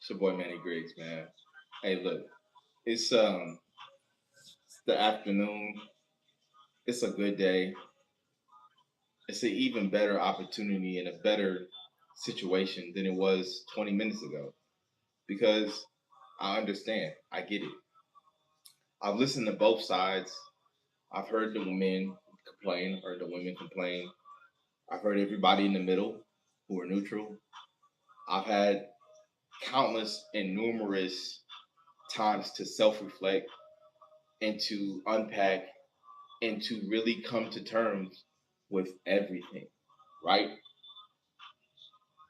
It's your boy Manny Griggs, man. Hey, look, it's the afternoon. It's a good day. It's an even better opportunity and a better situation than it was 20 minutes ago because I understand. I get it. I've listened to both sides. I've heard the men complain, heard the women complain. I've heard everybody in the middle who are neutral. I've had countless and numerous times to self reflect and to unpack and to really come to terms with everything, right?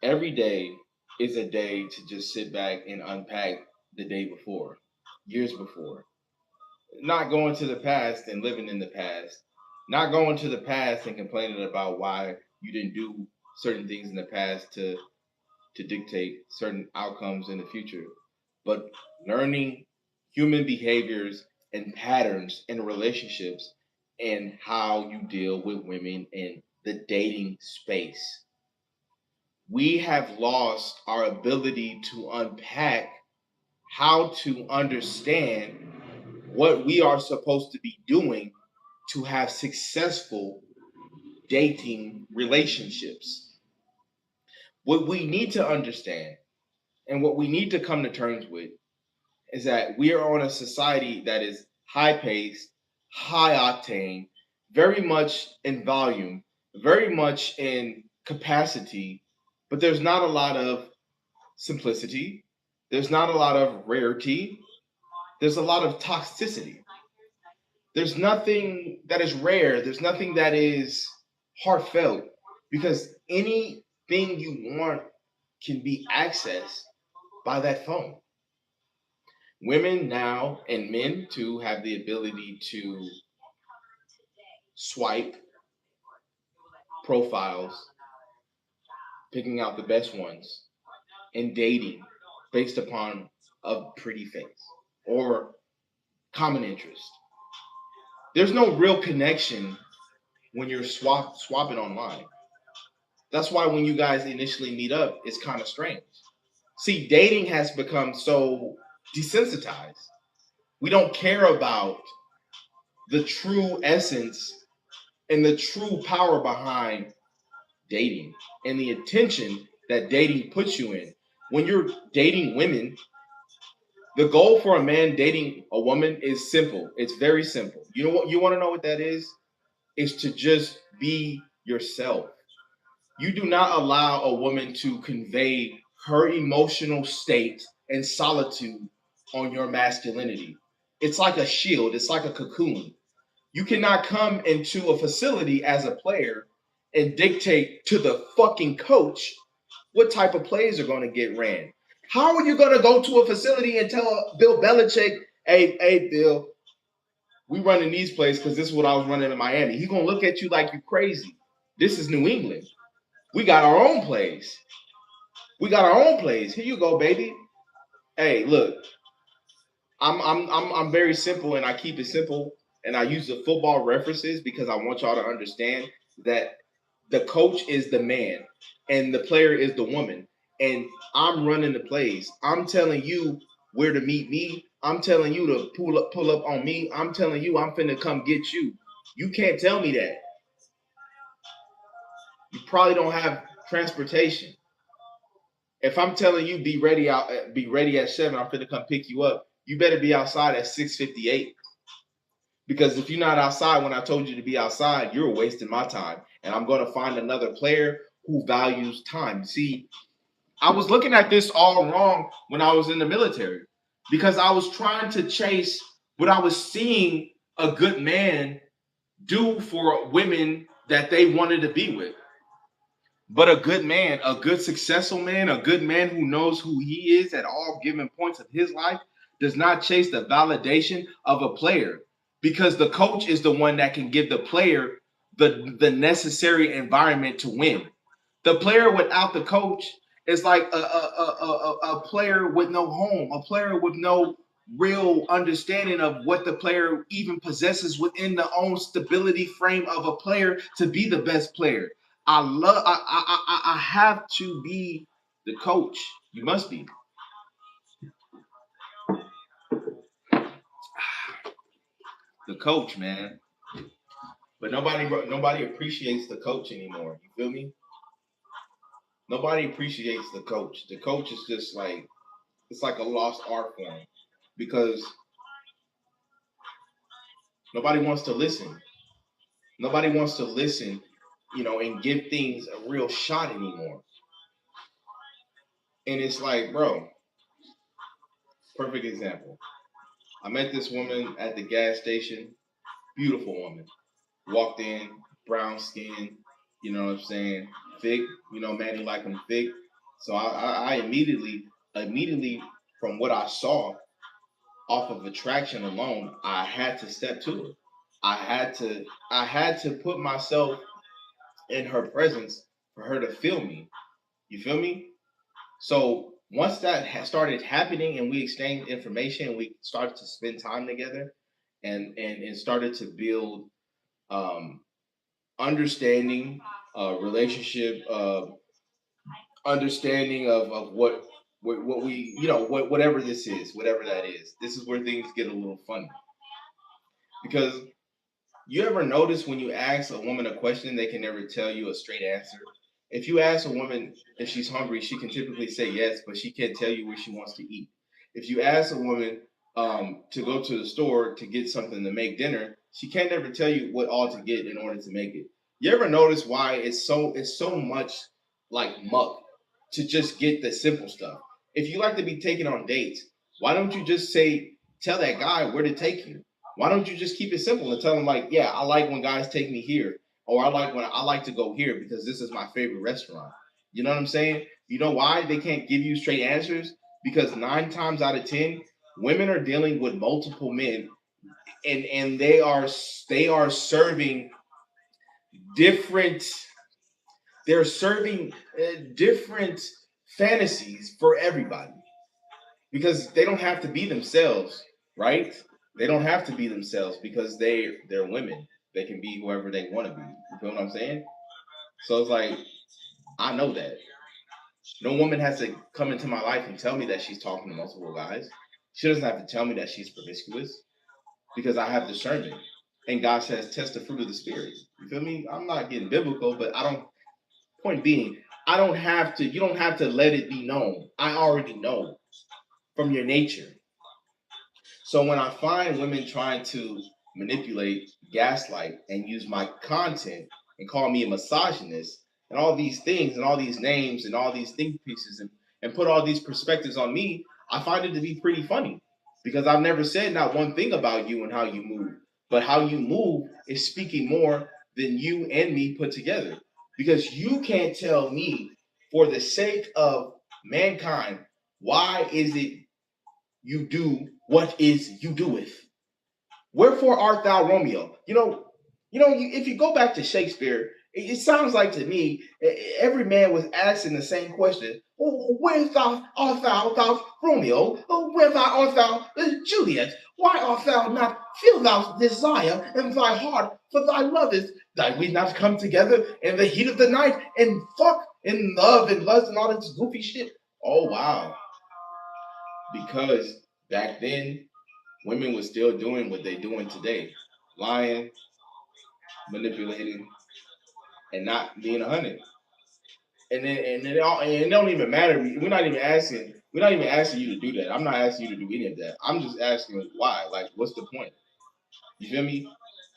Every day is a day to just sit back and unpack the day before, years before. Not going to the past and living in the past, not going to the past and complaining about why you didn't do certain things in the past to dictate certain outcomes in the future, but learning human behaviors and patterns in relationships and how you deal with women in the dating space. We have lost our ability to unpack how to understand what we are supposed to be doing to have successful dating relationships. What we need to understand and what we need to come to terms with is that we are on a society that is high paced, high octane, very much in volume, very much in capacity, but there's not a lot of simplicity. There's not a lot of rarity. There's a lot of toxicity. There's nothing that is rare. There's nothing that is heartfelt because anything you want can be accessed by that phone. Women now and men too have the ability to swipe profiles, picking out the best ones, and dating based upon a pretty face or common interest. There's no real connection when you're swapping online. That's why when you guys initially meet up, it's kind of strange. See, dating has become so desensitized. We don't care about the true essence and the true power behind dating and the attention that dating puts you in. When you're dating women, the goal for a man dating a woman is simple. It's very simple. You know what you want to know what that is? Is to just be yourself. You do not allow a woman to convey her emotional state and solitude on your masculinity. It's like a shield, it's like a cocoon. You cannot come into a facility as a player and dictate to the fucking coach what type of plays are going to get ran. How are you going to go to a facility and tell Bill Belichick, hey, Bill, we running these plays because this is what I was running in Miami. He's going to look at you like you crazy. This is New England. We got our own plays. We got our own plays. Here you go, baby. Hey, look, I'm very simple and I keep it simple and I use the football references because I want y'all to understand that the coach is the man and the player is the woman. And I'm running the plays. I'm telling you where to meet me. I'm telling you to pull up on me. I'm telling you I'm finna come get you. You can't tell me that. You probably don't have transportation. If I'm telling you be ready at 7, I'm finna come pick you up. You better be outside at 6:58. Because if you're not outside when I told you to be outside, you're wasting my time. And I'm going to find another player who values time. See, I was looking at this all wrong when I was in the military because I was trying to chase what I was seeing a good man do for women that they wanted to be with. But a good man, a good successful man, a good man who knows who he is at all given points of his life does not chase the validation of a player because the coach is the one that can give the player the necessary environment to win. The player without the coach is like a player with no home, a player with no real understanding of what the player even possesses within the own stability frame of a player to be the best player. I have to be the coach. You must be. The coach, man. But nobody appreciates the coach anymore. You feel me? Nobody appreciates the coach. The coach is just like it's like a lost art form because nobody wants to listen. Nobody wants to listen, and give things a real shot anymore. And it's like, bro, perfect example. I met this woman at the gas station, beautiful woman. Walked in, brown skin, you know what I'm saying? Thick, Manny like him thick. So I immediately from what I saw off of attraction alone, I had to step to her. I had to put myself in her presence for her to feel me. You feel me? So once that started happening and we exchanged information and we started to spend time together and started to build um, understanding, relationship, understanding of what we whatever this is, whatever that is. This is where things get a little funny because you ever notice when you ask a woman a question, they can never tell you a straight answer. If you ask a woman if she's hungry, she can typically say yes, but she can't tell you where she wants to eat. If you ask a woman to go to the store to get something to make dinner, she can't ever tell you what all to get in order to make it. You ever notice why it's so much like muck to just get the simple stuff? If you like to be taken on dates, why don't you just tell that guy where to take you? Why don't you just keep it simple and tell them like, yeah, I like when guys take me here, or I like to go here because this is my favorite restaurant. You know what I'm saying? You know why they can't give you straight answers? Because 9 times out of 10, women are dealing with multiple men, and they are serving different. They're serving different fantasies for everybody because they don't have to be themselves, right? They don't have to be themselves because they're women. They can be whoever they want to be. You feel what I'm saying? So it's like I know that no woman has to come into my life and tell me that she's talking to multiple guys. She doesn't have to tell me that she's promiscuous because I have discernment. And God says, test the fruit of the spirit. You feel me? I'm not getting biblical, but I don't. Point being, I don't have to. You don't have to let it be known. I already know from your nature. So when I find women trying to manipulate, gaslight, and use my content and call me a misogynist and all these things and all these names and all these think pieces and put all these perspectives on me, I find it to be pretty funny because I've never said not one thing about you and how you move, but how you move is speaking more than you and me put together because you can't tell me for the sake of mankind why is it you do what is you doeth. Wherefore art thou Romeo? If you go back to Shakespeare, it sounds like to me every man was asking the same question. Where art thou Romeo? Where art thou Juliet? Why art thou not feel thou desire in thy heart for thy lovest? That we not come together in the heat of the night and fuck and love and lust and all this goofy shit? Oh wow. Because back then women were still doing what they're doing today, lying, manipulating, and not being 100. And it don't even matter. We're not even asking you to do that. I'm not asking you to do any of that. I'm just asking why. Like, what's the point? You feel me?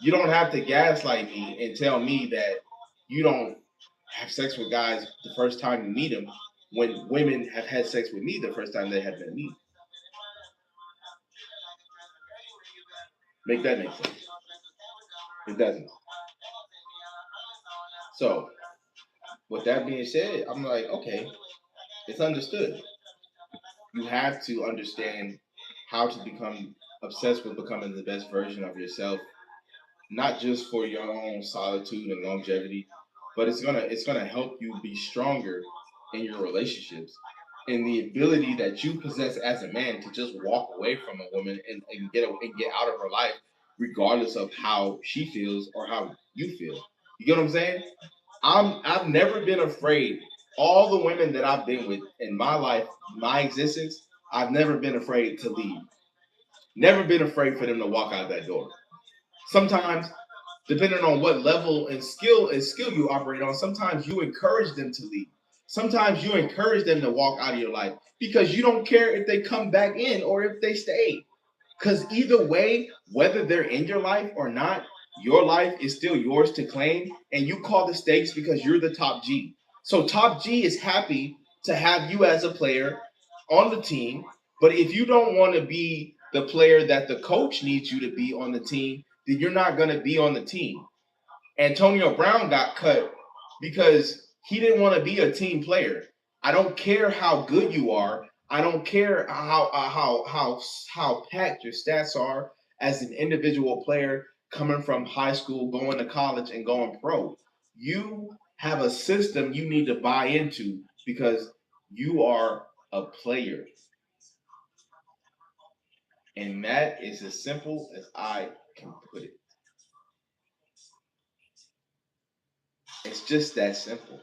You don't have to gaslight me and tell me that you don't have sex with guys the first time you meet them when women have had sex with me the first time they have met me. Make that make sense? It doesn't. So, with that being said, I'm like, okay, it's understood. You have to understand how to become obsessed with becoming the best version of yourself, not just for your own solitude and longevity, but it's gonna help you be stronger in your relationships. And the ability that you possess as a man to just walk away from a woman and get out of her life, regardless of how she feels or how you feel. You get what I'm saying? I've never been afraid. All the women that I've been with in my life, my existence, I've never been afraid to leave. Never been afraid for them to walk out that door. Sometimes, depending on what level and skill you operate on, sometimes you encourage them to leave. Sometimes you encourage them to walk out of your life because you don't care if they come back in or if they stay. Because either way, whether they're in your life or not, your life is still yours to claim, and you call the stakes because you're the top G. So top G is happy to have you as a player on the team, but if you don't want to be the player that the coach needs you to be on the team, then you're not going to be on the team. Antonio Brown got cut because he didn't want to be a team player. I don't care how good you are. I don't care how packed your stats are as an individual player coming from high school, going to college, and going pro. You have a system you need to buy into because you are a player, and that is as simple as I can put it. It's just that simple.